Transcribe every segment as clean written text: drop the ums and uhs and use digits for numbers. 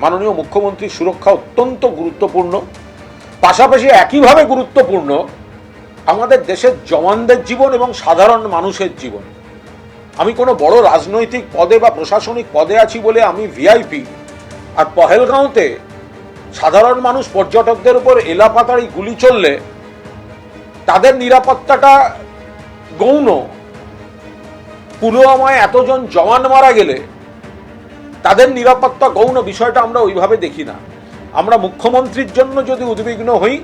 মাননীয় মুখ্যমন্ত্রীর সুরক্ষা অত্যন্ত গুরুত্বপূর্ণ। পাশাপাশি একইভাবে গুরুত্বপূর্ণ আমাদের দেশের জওয়ানদের জীবন এবং সাধারণ মানুষের জীবন। আমি কোনো বড় রাজনৈতিক পদে বা প্রশাসনিক পদে আছি বলে আমি ভিআইপি, আর পহেলগাঁওতে সাধারণ মানুষ পর্যটকদের উপর এলাপাতাড়ি গুলি চললে তাদের নিরাপত্তাটা গৌণ। পুলওয়ামায় এতজন জওয়ান মারা গেলে তাদের নিরাপত্তা গৌণ, বিষয়টা আমরা ওইভাবে দেখি না। আমরা মুখ্যমন্ত্রীর জন্য যদি উদ্বিগ্ন হই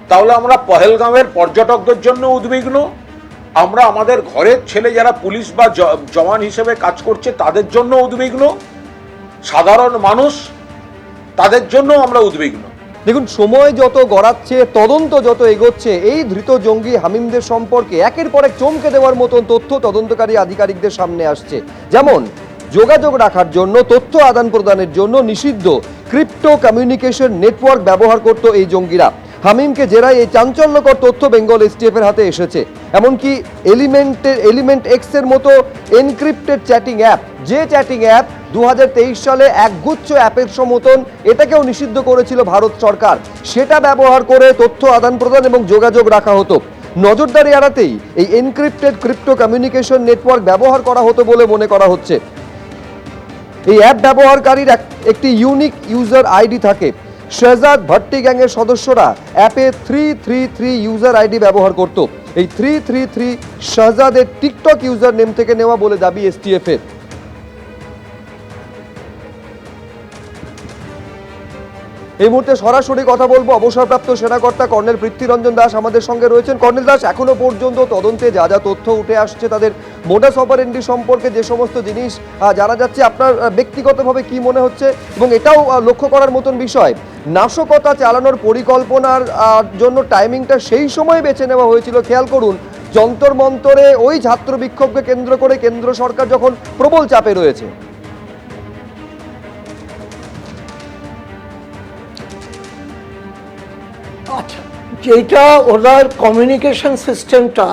তাহলে আমরা পহেলগাঁওয়ের পর্যটকদের জন্য উদ্বিগ্ন, আমরা আমাদের ঘরের ছেলে যারা পুলিশ বা জওয়ান হিসেবে কাজ করছে তাদের জন্য উদ্বিগ্ন, সাধারণ মানুষ তাদের জন্য আমরা উদ্বিগ্ন। দেখুন, সময় যত গড়াচ্ছে, তদন্ত যত এগোচ্ছে, এই ধৃত জঙ্গি হামিমদের সম্পর্কে একের পর এক চমকে দেওয়ার মতন তথ্য তদন্তকারী আধিকারিকদের সামনে আসছে। যেমন যোগাযোগ রাখার জন্য, তথ্য আদান প্রদানের জন্য নিষিদ্ধ ক্রিপ্টো কমিউনিকেশন নেটওয়ার্ক ব্যবহার করত এই জঙ্গিরা। হামিমকে জেরায় এই চাঞ্চল্যকর তথ্য বেঙ্গল এসটিএফ এর হাতে এসেছে। এমনকি এলিমেন্ট এক্স এর মতো এনক্রিপ্টেড চ্যাটিং অ্যাপ, যে চ্যাটিং অ্যাপ 2023 সালে একগুচ্ছ অ্যাপের সমতন, এটাকেও নিষিদ্ধ করেছিল ভারত সরকার, সেটা ব্যবহার করে তথ্য আদান প্রদান এবং যোগাযোগ রাখা হতো। নজরদারি এড়াতেই এই এনক্রিপ্টেড ক্রিপ্টো কমিউনিকেশন নেটওয়ার্ক ব্যবহার করা হতো বলে মনে করা হচ্ছে। এই অ্যাপ ব্যবহারকারীর একটি ইউনিক ইউজার আইডি থাকে। শেহজাদ ভট্টি গ্যাংয়ের সদস্যরা অ্যাপে 333 ইউজার আইডি ব্যবহার করত। এই 333 শেহজাদের টিকটক ইউজার নেম থেকে নেওয়া বলে দাবি এসটিএফ এর। এই মুহূর্তে সরাসরি কথা বলবো অবসরপ্রাপ্ত সেনাকর্তা কর্নেল পৃথ্বীরঞ্জন দাস আমাদের সঙ্গে রয়েছেন। কর্নেল দাস, এখনো পর্যন্ত তদন্তে যা যা তথ্য উঠে আসছে, তাদের মোডাস অপারেন্ডি সম্পর্কে যে সমস্ত জিনিস জানা যাচ্ছে, আপনার ব্যক্তিগতভাবে কি মনে হচ্ছে? এবং এটাও লক্ষ্য করার মতন বিষয়, নাশকতা চালানোর পরিকল্পনার জন্য টাইমিংটা সেই সময় বেছে নেওয়া হয়েছিল। খেয়াল করুন, যন্তর মন্তরে ওই ছাত্র বিক্ষোভকে কেন্দ্র করে কেন্দ্র সরকার যখন প্রবল চাপে রয়েছে। আচ্ছা, যেটা ওদের কমিউনিকেশন সিস্টেমটা,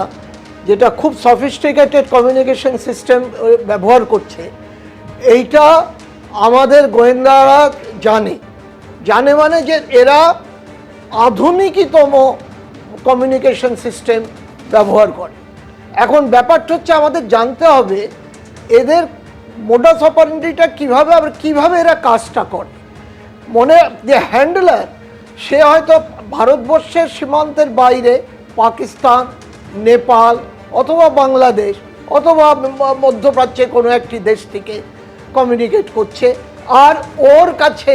যেটা খুব সফিস্টিকেটেড কমিউনিকেশন সিস্টেম ব্যবহার করছে, এইটা আমাদের গোয়েন্দারা জানে মানে যে এরা আধুনিকতম কমিউনিকেশন সিস্টেম ব্যবহার করে। এখন ব্যাপারটা হচ্ছে আমাদের জানতে হবে এদের মোডাস অপারেন্ডিটা কীভাবে, আবার কীভাবে এরা কাজটা করে। যে হ্যান্ডলার, সে হয়তো ভারতবর্ষের সীমান্তের বাইরে পাকিস্তান, নেপাল অথবা বাংলাদেশ অথবা মধ্যপ্রাচ্যের কোনো একটি দেশ থেকে কমিউনিকেট করছে, আর ওর কাছে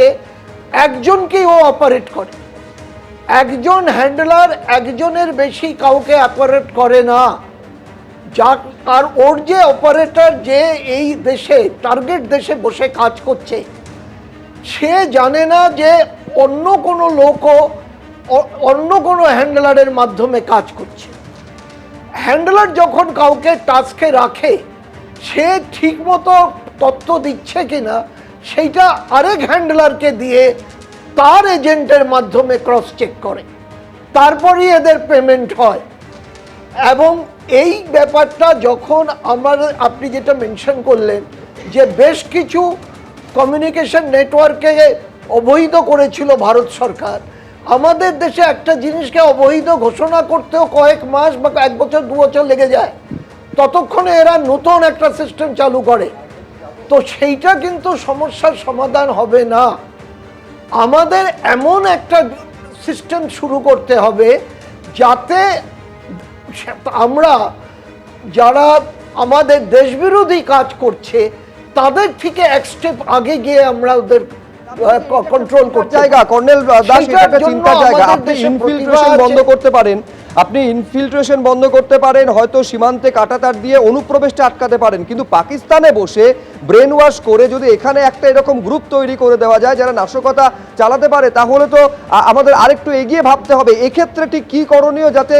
একজনকেই ও অপারেট করে। একজন হ্যান্ডলার একজনের বেশি কাউকে অপারেট করে না। আর ওর যে অপারেটর, যে এই দেশে টার্গেট দেশে বসে কাজ করছে, সে জানে না যে অন্য কোনো লোকও অন্য কোনো হ্যান্ডলারের মাধ্যমে কাজ করছে। হ্যান্ডলার যখন কাউকে টাস্কে রাখে, সে ঠিকমতো তথ্য দিচ্ছে কিনা সেইটা আরেক হ্যান্ডলারকে দিয়ে তার এজেন্টের মাধ্যমে ক্রস চেক করে, তারপরই এদের পেমেন্ট হয়। এবং এই ব্যাপারটা যখন আপনি যেটা মেনশন করলেন যে বেশ কিছু কমিউনিকেশন নেটওয়ার্কে অবৈধ করেছিল ভারত সরকার, আমাদের দেশে একটা জিনিসকে অবৈধ ঘোষণা করতেও কয়েক মাস বা 1 বছর 2 বছর লেগে যায়, ততক্ষণে এরা নতুন একটা সিস্টেম চালু করে। তো সেইটা কিন্তু সমস্যার সমাধান হবে না। আমাদের এমন একটা সিস্টেম শুরু করতে হবে যাতে আমরা যারা আমাদের দেশবিরোধী কাজ করছে তাদের থেকে এক স্টেপ আগে গিয়ে আমরা ওদের কন্ট্রোল করতে জায়গা। কর্নেল দাস, এটা একটা চিন্তার জায়গা। আপনি ইনফিল্ট্রেশন বন্ধ করতে পারেন, হয়তো সীমান্তে কাঁটাতার দিয়ে অনুপ্রবেশটা আটকাতে পারেন, কিন্তু পাকিস্তানে বসে ব্রেন ওয়াশ করে যদি এখানে একটা এরকম গ্রুপ তৈরি করে দেওয়া যায় যারা নাশকতা চালাতে পারে, তাহলে তো আমাদের আরেকটু এগিয়ে ভাবতে হবে এক্ষেত্রে ঠিক কি করণীয়, যাতে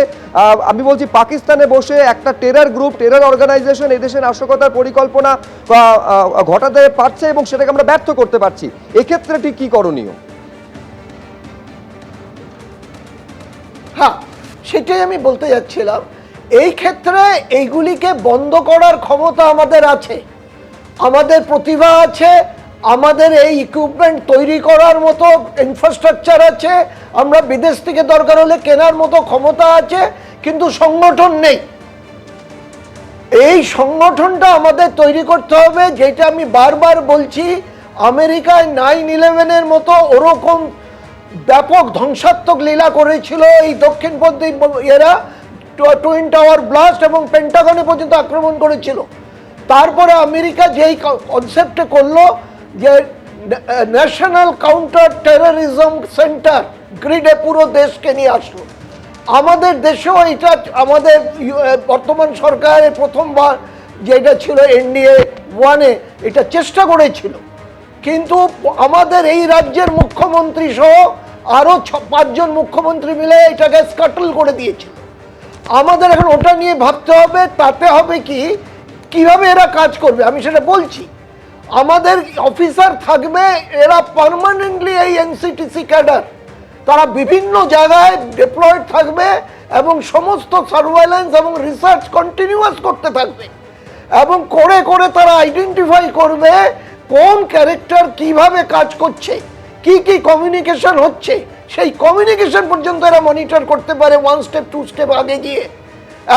আমি বলছি পাকিস্তানে বসে একটা টেরর গ্রুপ, টেরর অর্গানাইজেশন এদেশে নাশকতার পরিকল্পনা ঘটাতে পারছে এবং সেটাকে আমরা ব্যর্থ করতে পারছি, এক্ষেত্রে ঠিক কি করণীয়? হ্যাঁ, সেটাই আমি বলতে যাচ্ছিলাম। এই ক্ষেত্রে এইগুলিকে বন্ধ করার ক্ষমতা আমাদের আছে, আমাদের প্রতিভা আছে, আমাদের এই ইকুইপমেন্ট তৈরি করার মতো ইনফ্রাস্ট্রাকচার আছে, আমরা বিদেশ থেকে দরকার হলে কেনার মতো ক্ষমতা আছে, কিন্তু সংগঠন নেই। এই সংগঠনটা আমাদের তৈরি করতে হবে, যেটা আমি বারবার বলছি। আমেরিকায় 9/11-এর মতো ওরকম ব্যাপক ধ্বংসাত্মক লীলা করেছিল এই দক্ষিণপন্থী এরা, টুইন টাওয়ার ব্লাস্ট এবং পেন্টাগনে পর্যন্ত আক্রমণ করেছিল। তারপরে আমেরিকা যেই কনসেপ্টে করলো যে ন্যাশনাল কাউন্টার টেররিজম সেন্টার গ্রিডে পুরো দেশকে নিয়ে আসলো। আমাদের দেশেও এটা আমাদের বর্তমান সরকারের প্রথমবার যেটা ছিল NDA 1-এ এটা চেষ্টা করেছিল, কিন্তু আমাদের এই রাজ্যের মুখ্যমন্ত্রী সহ আরও 5জন মুখ্যমন্ত্রী মিলে এটাকে স্কাটল করে দিয়েছিল। আমাদের এখন ওটা নিয়ে ভাবতে হবে, তাতে হবে কি কিভাবে এরা কাজ করবে। আমি সেটা বলছি, আমাদের অফিসার থাকবে, এরা পার্মানেন্টলি এই NCTC ক্যাডার, তারা বিভিন্ন জায়গায় ডিপ্লয়েড থাকবে এবং সমস্ত সার্ভেইলেন্স এবং রিসার্চ কন্টিনিউয়াস করতে থাকবে, এবং করে করে তারা আইডেন্টিফাই করবে কোন ক্যারেক্টার কিভাবে কাজ করছে, কি কি কমিউনিকেশন হচ্ছে, সেই কমিউনিকেশন পর্যন্ত এরা মনিটর করতে পারে 1 স্টেপ 2 স্টেপ আগে গিয়ে,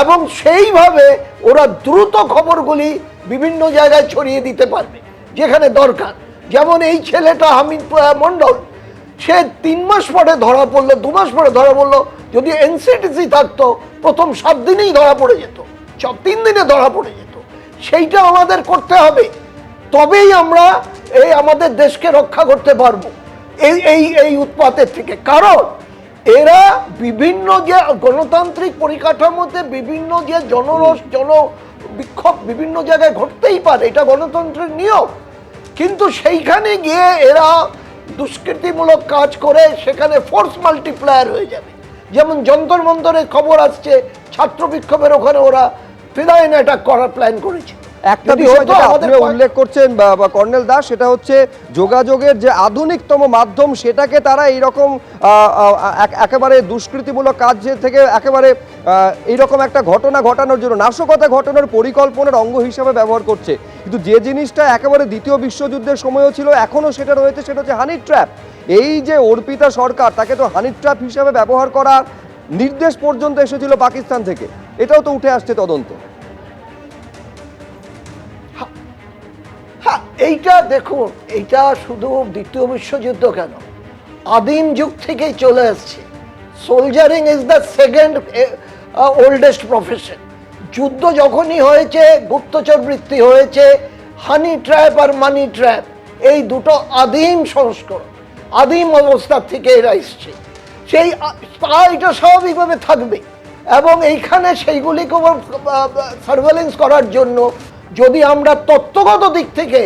এবং সেইভাবে ওরা দ্রুত খবরগুলি বিভিন্ন জায়গায় ছড়িয়ে দিতে পারবে যেখানে দরকার। যেমন এই ছেলেটা হামিদ মণ্ডল, সে 3 মাস পরে ধরা পড়লো, 2 মাস পরে ধরা পড়লো। যদি NCTC থাকতো প্রথম 7 দিনেই ধরা পড়ে যেত, 3 দিনে ধরা পড়ে যেত। সেইটা আমাদের করতে হবে, তবেই আমরা এই আমাদের দেশকে রক্ষা করতে পারবো এই এই এই উৎপাতের থেকে। কারণ এরা বিভিন্ন যে গণতান্ত্রিক পরিকাঠামোতে বিভিন্ন যে জনরোষ বিক্ষোভ বিভিন্ন জায়গায় ঘটতেই পারে, এটা গণতন্ত্রের নিয়ম, কিন্তু সেইখানে গিয়ে এরা দুষ্কৃতিমূলক কাজ করে সেখানে ফোর্স মাল্টিপ্লায়ার হয়ে যাবে। যেমন যন্তর মন্তরের খবর আসছে, ছাত্র বিক্ষোভের ওখানে ওরা ফিদাইন অ্যাটাক করার প্ল্যান করেছে। একটা বিষয় যেটা আপনি উল্লেখ করছেন বা কর্নেল দাস, সেটা হচ্ছে যোগাযোগের যে আধুনিকতম মাধ্যম, সেটাকে তারা এইরকম একেবারে দুষ্কৃতিমূলক কাজ থেকে একেবারে এইরকম একটা ঘটনা ঘটানোর জন্য, নাশকতা ঘটানোর পরিকল্পনার অঙ্গ হিসাবে ব্যবহার করছে। কিন্তু যে জিনিসটা একেবারে দ্বিতীয় বিশ্বযুদ্ধের সময়ও ছিল, এখনও সেটা রয়েছে, সেটা হচ্ছে হানি ট্র্যাপ। এই যে অর্পিতা সরকার, তাকে তো হানি ট্র্যাপ হিসাবে ব্যবহার করার নির্দেশ পর্যন্ত এসেছিল পাকিস্তান থেকে, এটাও তো উঠে আসছে তদন্ত। হ্যাঁ, এইটা দেখুন, এইটা শুধু দ্বিতীয় বিশ্বযুদ্ধ কেন, আদিম যুগ থেকেই চলে আসছে। Soldiering is the second oldest profession. যুদ্ধ যখনই হয়েছে, গুপ্তচর বৃত্তি হয়েছে, হানি ট্র্যাপ আর মানি ট্র্যাপ, এই দুটো আদিম সংস্করণ, আদিম অবস্থা থেকে এরা এসছে। সেই এটা স্বাভাবিকভাবে থাকবে, এবং এইখানে সেইগুলিকে সার্ভেলেন্স করার জন্য যদি আমরা তত্ত্বগত দিক থেকে,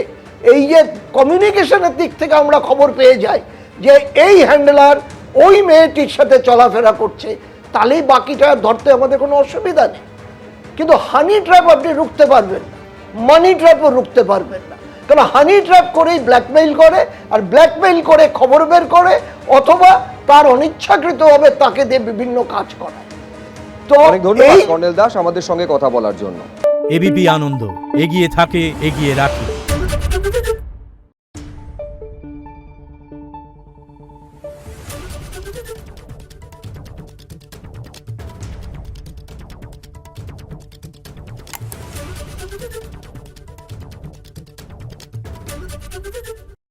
এই যে কমিউনিকেশনের দিক থেকে আমরা খবর পেয়ে যাই যে এই হ্যান্ডলার ওই মেয়েটির সাথে চলাফেরা করছে, তাহলেই বাকিটা ধরতে আমাদের কোনো অসুবিধা নেই। কিন্তু হানি ট্র্যাপ আপনি রুখতে পারবেন না, মানি ট্র্যাপও রুখতে পারবেন না, কারণ হানি ট্র্যাপ করেই ব্ল্যাকমেইল করে, আর ব্ল্যাকমেইল করে খবর বের করে, অথবা তার অনিচ্ছাকৃতভাবে তাকে দিয়ে বিভিন্ন কাজ করায়। তো অনেক ধন্যবাদ কর্নেল দাস আমাদের সঙ্গে কথা বলার জন্য। এবিপি আনন্দ, এগিয়ে থাকে, এগিয়ে রাখে।